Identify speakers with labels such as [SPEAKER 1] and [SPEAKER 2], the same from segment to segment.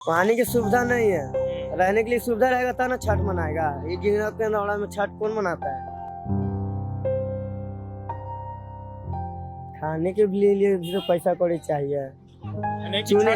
[SPEAKER 1] पानी की सुविधा नहीं है, रहने के लिए सुविधा रहेगा तब ना छठ मनाएगा। ये गिरना के नौड़ा में छठ कौन मनाता है? खाने के लिए भी तो पैसा कौड़ी चाहिए। चुने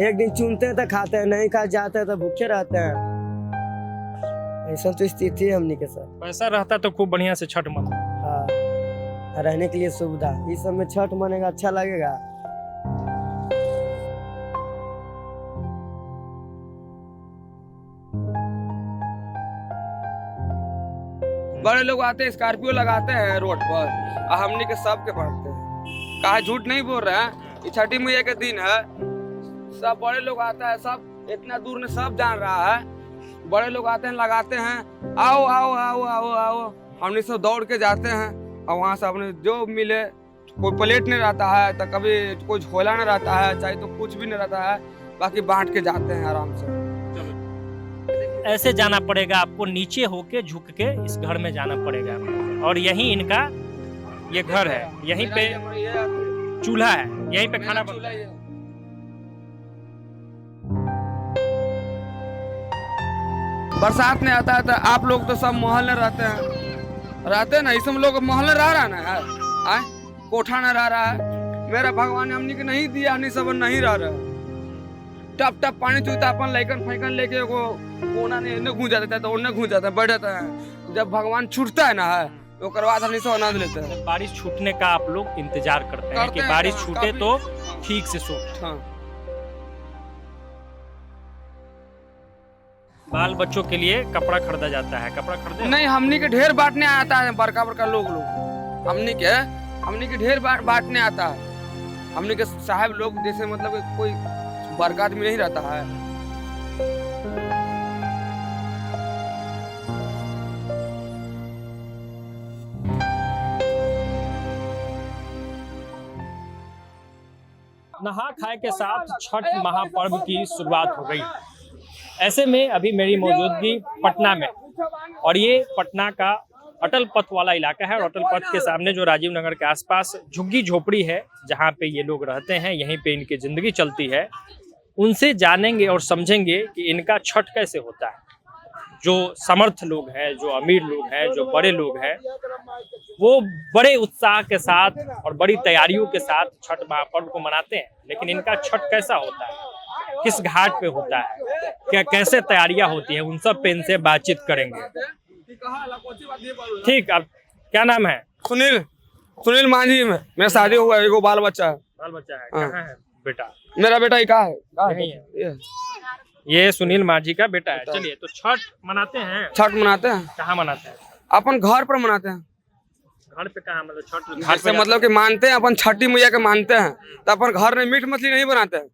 [SPEAKER 1] एक दिन चुनते हैं तो खाते हैं, नहीं खा जाते हैं तो भूखे रहते हैं। ऐसा तो स्थिति है हमनी के साथ।
[SPEAKER 2] पैसा रहता तो खूब बढ़िया से छठ मना।
[SPEAKER 1] हाँ, रहने के लिए सुविधा, इस सब में छठ मनेगा अच्छा लगेगा।
[SPEAKER 3] बड़े लोग आते हैं, स्कॉर्पियो लगाते हैं रोड पर, और हमनी के सब के पढ़ते हैं। कहा झूठ नहीं बोल रहे हैं, ये छठी मैया के दिन है, सब बड़े लोग आता है, सब इतना दूर में सब जान रहा है। बड़े लोग आते हैं, लगाते हैं, आओ आओ आओ आओ आओ, हमने सब दौड़ के जाते हैं। और वहाँ से अपने जो मिले, कोई प्लेट नहीं रहता है तो कभी कोई झोला नहीं रहता है, चाहे तो कुछ भी नहीं रहता है, बाकी बांट के जाते हैं आराम से।
[SPEAKER 2] ऐसे जाना पड़ेगा आपको, नीचे होके झुक के इस घर में जाना पड़ेगा। और यही इनका ये घर है, यहीं पे चूल्हा है, यहीं पे खाना बनता है।
[SPEAKER 3] बरसात नहीं आता है तो आप लोग तो सब मोहल्ले रहते हैं ना, इसमें लोग मोहल्ले रह रहा है ना यार, आए कोठा न रह रहा है। मेरा भगवान हमनी के नहीं दिया, हमनी सब नहीं रह रहा। टप टप पानी चूता, अपन लैकन फैकन लेके को कोना ने इन्हें घूम जाता है तो उन्हें घूम जाता है, बैठ जाता है। जब भगवान छूटता है ना है तो बाद हमनी सब आनंद लेते हैं।
[SPEAKER 2] बारिश छूटने का आप लोग इंतजार करते हैं कि बारिश छूटे तो ठीक से सो।
[SPEAKER 3] हाँ।
[SPEAKER 2] बाल बच्चों के लिए कपड़ा खरीदा जाता है, कपड़ा खरीदे
[SPEAKER 3] नहीं, हमनी के ढेर बांटने आता है, बड़का बड़का लोग हमनी के ढेर बांटने आता है। हमनी के साहब लोग जैसे मतलब कोई बड़का आदमी नहीं रहता है।
[SPEAKER 2] नहा खाए के साथ छठ महापर्व की शुरुआत हो गई। ऐसे में अभी मेरी मौजूदगी पटना में, और ये पटना का अटल पथ वाला इलाका है। और अटल पथ के सामने जो राजीव नगर के आसपास झुग्गी झोपड़ी है, जहाँ पे ये लोग रहते हैं, यहीं पे इनकी जिंदगी चलती है। उनसे जानेंगे और समझेंगे कि इनका छठ कैसे होता है। जो समर्थ लोग हैं, जो अमीर लोग हैं, जो बड़े लोग हैं, वो बड़े उत्साह के साथ और बड़ी तैयारियों के साथ छठ महापर्व को मनाते हैं। लेकिन इनका छठ कैसा होता है, किस घाट पे होता है, क्या कैसे तैयारियां होती है, उन सब पे इनसे बातचीत करेंगे। ठीक, अब क्या नाम है?
[SPEAKER 3] सुनील मांझी में मेरा शादी हुआ है, एगो बाल बच्चा है।
[SPEAKER 2] कहाँ है बेटा?
[SPEAKER 3] मेरा बेटा ही है?
[SPEAKER 2] यही है। ये सुनील मांझी का बेटा है। चलिए, तो छठ मनाते हैं।
[SPEAKER 3] छठ मनाते हैं।
[SPEAKER 2] कहाँ मनाते हैं?
[SPEAKER 3] अपन घर पर मनाते हैं।
[SPEAKER 2] घर पे कहाँ, मतलब छठ
[SPEAKER 3] घर से मतलब कि मानते हैं, अपन छठी मैया के मानते हैं, तो अपन घर में मीट मछली नहीं बनाते हैं।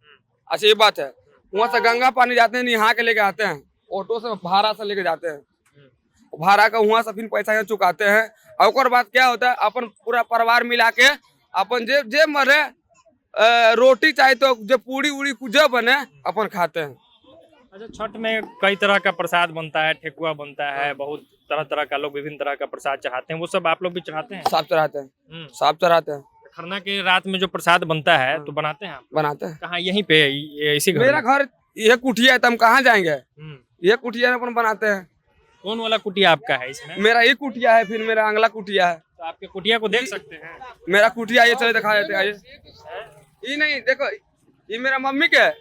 [SPEAKER 3] अच्छा, ये बात है। वहाँ से गंगा पानी जाते हैं, नहा के लेके आते हैं, ऑटो से भाड़ा से लेके जाते हैं, भाड़ा का वहाँ से फिर पैसा चुकाते हैं। और बाद क्या होता है, अपन पूरा परिवार मिला के अपन जे मरे रोटी चाहे तो जो पूरी उड़ी जो बने अपन खाते हैं।
[SPEAKER 2] अच्छा, छठ में कई तरह का प्रसाद बनता है, ठेकुआ बनता है, बहुत तरह तरह का लोग विभिन्न तरह का प्रसाद चढ़ाते हैं। वो सब आप लोग भी चढ़ाते हैं?
[SPEAKER 3] सब चढ़ाते हैं, सब चढ़ाते हैं।
[SPEAKER 2] खरना के रात में जो प्रसाद बनता है तो बनाते हैं आप?
[SPEAKER 3] बनाते हैं।
[SPEAKER 2] कहाँ? यहीं पे इसी घर?
[SPEAKER 3] मेरा घर ये कुटिया है, तो हम कहाँ जाएंगे? ये कुटिया में अपन बनाते हैं।
[SPEAKER 2] कौन वाला कुटिया आपका है इसमें?
[SPEAKER 3] मेरा ये कुटिया है, फिर मेरा अगला कुटिया है।
[SPEAKER 2] तो आपके कुटिया को देख सकते हैं?
[SPEAKER 3] मेरा कुटिया ये चले दिखा देते हैं। ये नहीं देखो, ये मेरा मम्मी के है,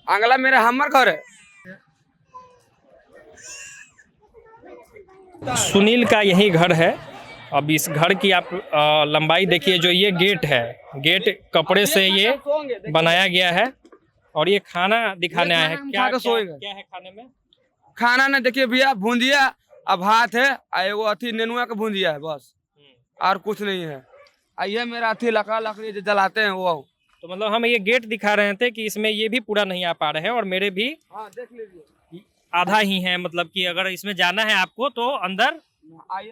[SPEAKER 3] अगला मेरा हमर घर है।
[SPEAKER 2] सुनील का यही घर है। अब इस घर की आप लंबाई देखिए, जो ये गेट है, गेट कपड़े से ये बनाया गया है। और ये खाना दिखाने आया है। क्या है खाने में?
[SPEAKER 3] खाना ने देखिए भैया, भूंजिया अब भात है, एगो अथी नेनुआ का भूंजिया है, बस और कुछ नहीं है। ये मेरा अथी लकड़ी जो जलाते हैं वो।
[SPEAKER 2] तो मतलब हम ये गेट दिखा रहे थे कि इसमें ये भी पूरा नहीं आ पा रहे हैं, और मेरे भी
[SPEAKER 3] देख लीजिए
[SPEAKER 2] आधा ही है। मतलब कि अगर इसमें जाना है आपको तो अंदर
[SPEAKER 3] आइए,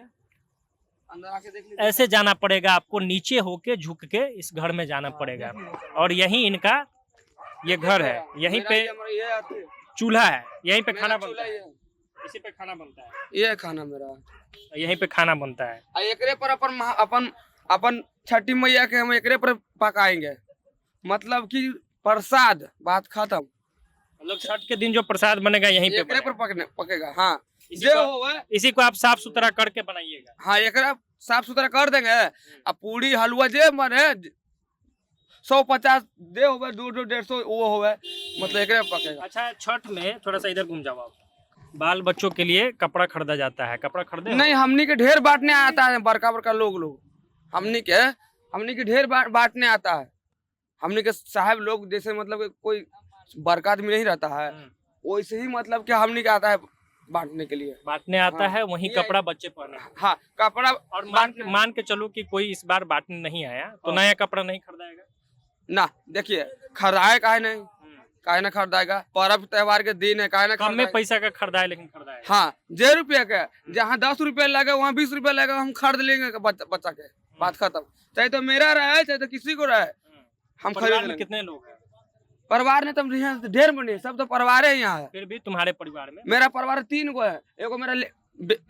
[SPEAKER 3] अंदर आके देख लीजिए।
[SPEAKER 2] ऐसे जाना पड़ेगा आपको, नीचे होके झुक के इस घर में जाना पड़ेगा। और यही इनका ये घर है, यहीं पे चूल्हा है, यहीं पे खाना बनता है, इसी पे खाना बनता है।
[SPEAKER 3] ये खाना मेरा
[SPEAKER 2] यहीं पे खाना बनता है।
[SPEAKER 3] एकरे पर अपन छठी मैया के हम एकरे पर पकाएंगे, मतलब कि प्रसाद, बात खत्म।
[SPEAKER 2] मतलब छठ के दिन जो प्रसाद बनेगा यहीं पे
[SPEAKER 3] एकरे पर पकेगा। हाँ
[SPEAKER 2] इसी
[SPEAKER 3] जो
[SPEAKER 2] को-
[SPEAKER 3] होवे
[SPEAKER 2] इसी को आप साफ सुथरा करके बनाइएगा।
[SPEAKER 3] हाँ एकरा साफ सुथरा कर देंगे। अब पूरी हलवा जे मने 150 दे होवे 200 150 वो होवे मतलब एकरे पर पकेगा।
[SPEAKER 2] अच्छा छठ में थोड़ा सा इधर घूम जाओ आप। बाल बच्चों के लिए कपड़ा खरीदा जाता है, कपड़ा खरीदे हो?
[SPEAKER 3] नहीं हमनी के ढेर बांटने आता है, बड़का बड़का लोग हमनी के ढेर बांटने आता है। हमनी के साहब लोग जैसे मतलब कि कोई बड़का आदमी नहीं रहता है वैसे ही मतलब कि हमनी के आता है बांटने के लिए।
[SPEAKER 2] बांटने आता
[SPEAKER 3] हाँ।
[SPEAKER 2] है वही
[SPEAKER 3] ये-
[SPEAKER 2] कपड़ा बच्चे पहने।
[SPEAKER 3] हाँ कपड़ा
[SPEAKER 2] और मान के चलो कि कोई इस बार बांटने नहीं आया तो
[SPEAKER 3] हाँ।
[SPEAKER 2] नया कपड़ा नहीं खरीदाएगा।
[SPEAKER 3] ना देखिए खरीदाए काहे नहीं, काहे ना खरीदाएगा, पर्व त्योहार के दिन है काहे ना
[SPEAKER 2] कम में
[SPEAKER 3] खरीदाएगा।
[SPEAKER 2] पैसा का खरीदाए लेकिन खरीदाएगा।
[SPEAKER 3] हाँ 1 रुपया का जहाँ 10 रुपया लगे वहाँ 20 रुपया लगे हम खरीद लेंगे बच्चा के। बात खत्म। चाहे तो मेरा रहे चाहे तो किसी को रहे हम
[SPEAKER 2] परिवार
[SPEAKER 3] खरीद
[SPEAKER 2] में
[SPEAKER 3] लेंगे।
[SPEAKER 2] कितने लोग हैं?
[SPEAKER 3] परिवार ने तो यहाँ ढेर बने सब तो परिवार है यहाँ है।
[SPEAKER 2] फिर भी तुम्हारे परिवार में
[SPEAKER 3] मेरा परिवार 3 गो है। एगो मेरा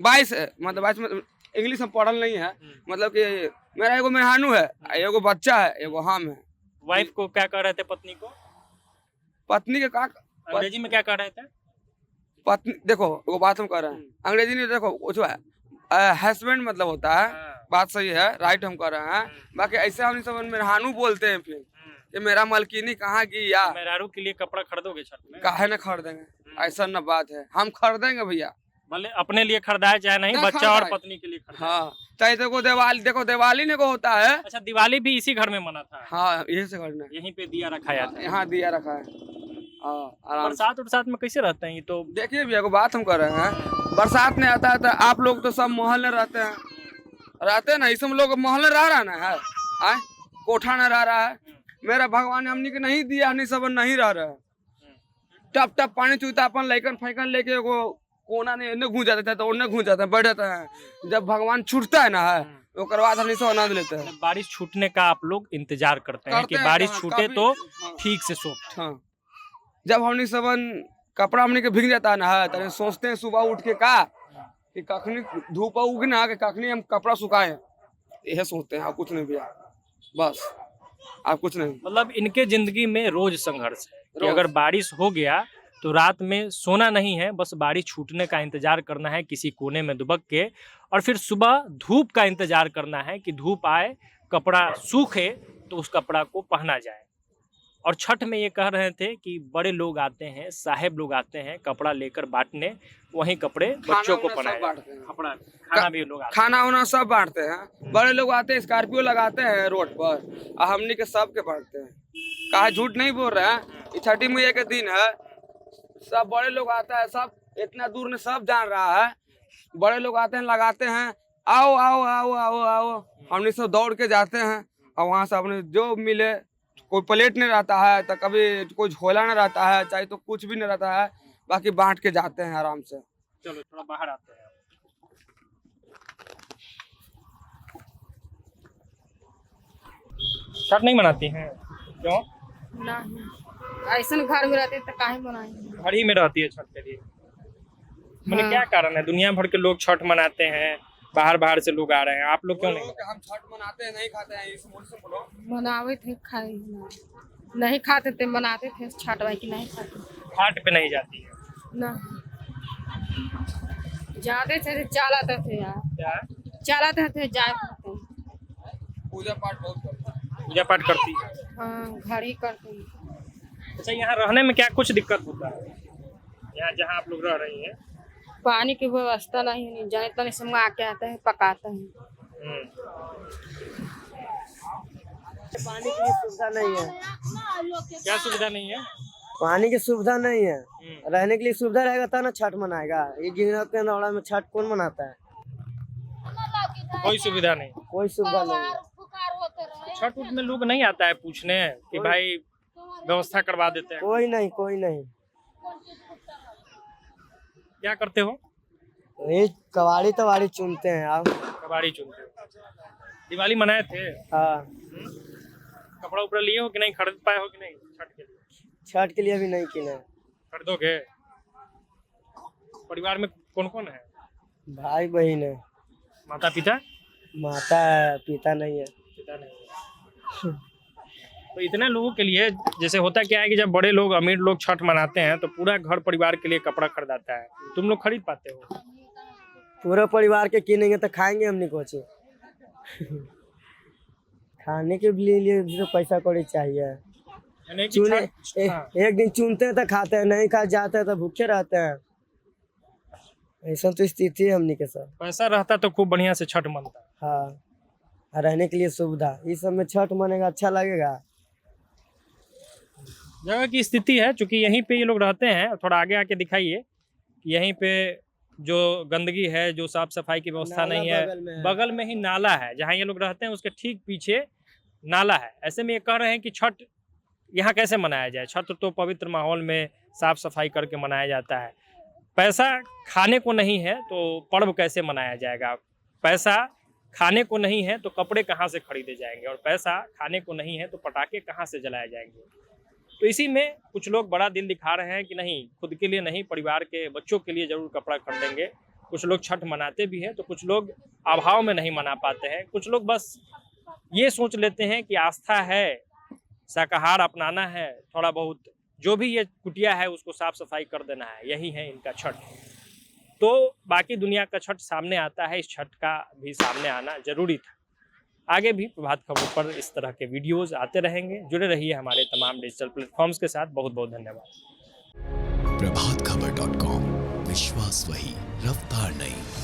[SPEAKER 3] 22 है मतलब 22 में इंग्लिश में पढ़ल नहीं है मतलब कि मेरा एगो मेहरानू है एगो बच्चा है एगो हम है।
[SPEAKER 2] वाइफ को क्या कह रहे थे, पत्नी को
[SPEAKER 3] पत्नी के का
[SPEAKER 2] अंग्रेजी में क्या कह रहे थे?
[SPEAKER 3] पत्नी देखो वो बात हम कर रहे हैं अंग्रेजी में देखो हस्बैंड मतलब होता है। बात सही है राइट हम कर रहे हैं। बाकी ऐसे हम सब मेहरानू बोलते हैं फिर कि मेरा मलकिनी कहाँ गई या
[SPEAKER 2] मेहरारू के लिए कपड़ा खरीदोगे छठ में?
[SPEAKER 3] काहे ना खरीदेंगे ऐसा न बात है हम खरीदेंगे भैया।
[SPEAKER 2] भले अपने लिए खरीदाए चाहे नहीं,
[SPEAKER 3] ना
[SPEAKER 2] बच्चा और
[SPEAKER 3] खरीदाए।
[SPEAKER 2] पत्नी के लिए खरीदाए।
[SPEAKER 3] हाँ चाहे देखो दिवाली ने को होता है।
[SPEAKER 2] अच्छा दिवाली भी इसी घर में मना था?
[SPEAKER 3] हाँ यही से करना है।
[SPEAKER 2] यहीं पे दिया रखा जाता है।
[SPEAKER 3] यहाँ दिया रखा है। हाँ आराम से।
[SPEAKER 2] बरसात उरसात में कैसे रहते हैं ये तो?
[SPEAKER 3] देखिए भैया को बात हम कर रहे हैं बरसात में आता है तो आप लोग तो सब मोहल्ले रहते हैं ना, इस लोग मोहल्ले रह रहा ना है आए कोठा न रह रहा है। मेरा भगवान हमनी के नहीं दिया हमनी सब नहीं रह रहा है। टप टप पानी चूता अपन लैकन फैकन लेके वो कोना ने इन्हें घूम जाते थे तो उन्हें घूम जाते हैं बैठ जाते हैं। जब भगवान छूटता है ना है ओकर बाद हमनी सब आनंद लेते हैं।
[SPEAKER 2] बारिश छूटने का आप लोग इंतजार करते हैं कि
[SPEAKER 3] करते हैं,
[SPEAKER 2] बारिश
[SPEAKER 3] हाँ,
[SPEAKER 2] छूटे
[SPEAKER 3] कभी-
[SPEAKER 2] तो
[SPEAKER 3] हाँ।
[SPEAKER 2] ठीक से सो।
[SPEAKER 3] हाँ जब हमनी सबन कपड़ा हमनी के भीग जाता है ना है तो सोचते हैं सुबह उठ के का कि कखनी धूप उगना कि कखनी हम कपड़ा सुखाए यही सोचते हैं। आप कुछ नहीं भैया बस आप कुछ नहीं।
[SPEAKER 2] मतलब इनके जिंदगी में रोज संघर्ष है कि
[SPEAKER 3] रोज।
[SPEAKER 2] अगर बारिश हो गया तो रात में सोना नहीं है, बस बारिश छूटने का इंतजार करना है किसी कोने में दुबक के, और फिर सुबह धूप का इंतजार करना है कि धूप आए कपड़ा सूखे तो उस कपड़ा को पहना जाए। और छठ में ये कह रहे थे कि बड़े लोग आते हैं, साहेब लोग आते हैं कपड़ा लेकर बांटने, वही कपड़े बच्चों को
[SPEAKER 3] खाना
[SPEAKER 2] पहनाए
[SPEAKER 3] सब बांटते हैं।
[SPEAKER 2] कपड़ा खाना भी लोग आते
[SPEAKER 3] खाना वाना सब बांटते हैं। बड़े लोग आते हैं स्कॉर्पियो लगाते हैं रोड पर और हमनी के सब के बांटते हैं। कहा झूठ नहीं बोल रहे हैं। छठी मैया के दिन है सब बड़े लोग आता है सब इतना दूर में सब जान रहा है। बड़े लोग आते हैं लगाते हैं आओ आओ आओ आओ आओ हमने सब दौड़ के जाते हैं और वहाँ से अपने जो मिले कोई प्लेट नहीं रहता है तो कभी कोई झोला नहीं रहता है चाहे तो कुछ भी नहीं रहता है बाकी बांट के जाते हैं आराम से।
[SPEAKER 2] हैं। चलो थोड़ा बाहर आते हैं। छठ नहीं मनाती हैं क्यों?
[SPEAKER 4] नहीं ऐसा घर में रहते तो काहे बनाएंगे।
[SPEAKER 2] घर ही में रहती है छठ के लिए? मैंने
[SPEAKER 4] हाँ।
[SPEAKER 2] क्या कारण है, दुनिया भर के लोग छठ मनाते हैं, बाहर बाहर से लोग आ रहे हैं, आप लोग क्यों नहीं?
[SPEAKER 3] हम छठ मनाते हैं नहीं खाते हैं इस मुल्क से बोलो।
[SPEAKER 4] मनावे थे खाए नहीं खाते थे मनाते थे छठ भाई की नहीं खाते
[SPEAKER 2] घाट पे नहीं जाती है
[SPEAKER 4] ना जाते थे चलाते थे यार
[SPEAKER 2] क्या?
[SPEAKER 4] चलाते थे जाए करते
[SPEAKER 3] पूजा पाठ बहुत करते हैं।
[SPEAKER 2] पूजा पाठ करती है।
[SPEAKER 4] हाँ घर ही करते हैं।
[SPEAKER 2] अच्छा यहाँ रहने में क्या कुछ दिक्कत होता है यहाँ जहाँ आप लोग रह रही हैं?
[SPEAKER 4] पानी की व्यवस्था नहीं जाने तने सब आके आते हैं पकाते हैं।
[SPEAKER 1] पानी की सुविधा नहीं है।
[SPEAKER 2] क्या सुविधा नहीं है?
[SPEAKER 1] पानी की सुविधा नहीं है। रहने के लिए सुविधा रहेगा तब ना छठ मनाएगा। ये गिरना के नौड़ा में छठ कौन मनाता है?
[SPEAKER 2] कोई सुविधा नहीं।
[SPEAKER 1] कोई सुविधा नहीं है।
[SPEAKER 2] छठ उठ में लोग नहीं आता है पूछने कि भाई व्यवस्था करवा देते हैं?
[SPEAKER 1] कोई नहीं कोई नहीं।
[SPEAKER 2] क्या करते हो?
[SPEAKER 1] ये कबाड़ी तवाड़ी चुनते हैं आप।
[SPEAKER 2] कबाड़ी चुनते हो। दिवाली मनाए थे?
[SPEAKER 1] हाँ
[SPEAKER 2] कपड़ा उपड़ा लिए हो कि नहीं, खरीद पाए हो कि नहीं छठ के लिए?
[SPEAKER 1] छठ के लिए भी नहीं किने।
[SPEAKER 2] खरीदोगे? परिवार में कौन कौन है?
[SPEAKER 1] भाई बहन है।
[SPEAKER 2] माता पिता?
[SPEAKER 1] माता है पिता नहीं है।
[SPEAKER 2] पिता नहीं है। तो इतने लोगों के लिए जैसे होता क्या है कि जब बड़े लोग अमीर लोग छठ मनाते हैं तो पूरा घर परिवार के लिए कपड़ा खरीदाता है, तुम लोग खरीद पाते हो?
[SPEAKER 1] पूरा परिवार के किनेंगे तो खाएंगे हमने कुछ खाने के लिए भी तो पैसा कौड़ी चाहिए।
[SPEAKER 2] यानी कि
[SPEAKER 1] चुने
[SPEAKER 2] हाँ।
[SPEAKER 1] एक दिन चुनते हैं तो खाते हैं, नहीं खा जाते हैं तो भूखे रहते हैं। ऐसा तो स्थिति है हमने के साथ।
[SPEAKER 2] पैसा रहता तो खूब बढ़िया से छठ मनता।
[SPEAKER 1] हाँ, और रहने के लिए सुविधा, इस सब में छठ मनेगा अच्छा लगेगा।
[SPEAKER 2] जगह की स्थिति है, चूंकि यहीं पे ये लोग रहते हैं, थोड़ा आगे आके दिखाइए कि यहीं पे जो गंदगी है, जो साफ सफाई की व्यवस्था
[SPEAKER 1] नाला
[SPEAKER 2] नहीं है,
[SPEAKER 1] बगल में है।
[SPEAKER 2] बगल में ही नाला है, जहाँ ये लोग रहते हैं उसके ठीक पीछे नाला है। ऐसे में ये कह रहे हैं कि छठ यहाँ कैसे मनाया जाए? छठ तो पवित्र माहौल में साफ सफाई करके मनाया जाता है। पैसा खाने को नहीं है तो पर्व कैसे मनाया जाएगा? पैसा खाने को नहीं है तो कपड़े कहाँ से खरीदे जाएंगे? और पैसा खाने को नहीं है तो पटाखे कहाँ से जलाए जाएंगे? तो इसी में कुछ लोग बड़ा दिल दिखा रहे हैं कि नहीं, खुद के लिए नहीं, परिवार के बच्चों के लिए जरूर कपड़ा खरीदेंगे। कुछ लोग छठ मनाते भी हैं तो कुछ लोग अभाव में नहीं मना पाते हैं। कुछ लोग बस ये सोच लेते हैं कि आस्था है, शाकाहार अपनाना है, थोड़ा बहुत जो भी ये कुटिया है उसको साफ सफाई कर देना है, यही है इनका छठ। तो बाकी दुनिया का छठ सामने आता है, इस छठ का भी सामने आना जरूरी था। आगे भी प्रभात खबरों पर इस तरह के वीडियोस आते रहेंगे। जुड़े रहिए हमारे तमाम डिजिटल प्लेटफॉर्म्स के साथ। बहुत बहुत धन्यवाद।
[SPEAKER 5] प्रभातखबर.com, विश्वास वही, रफ्तार नहीं।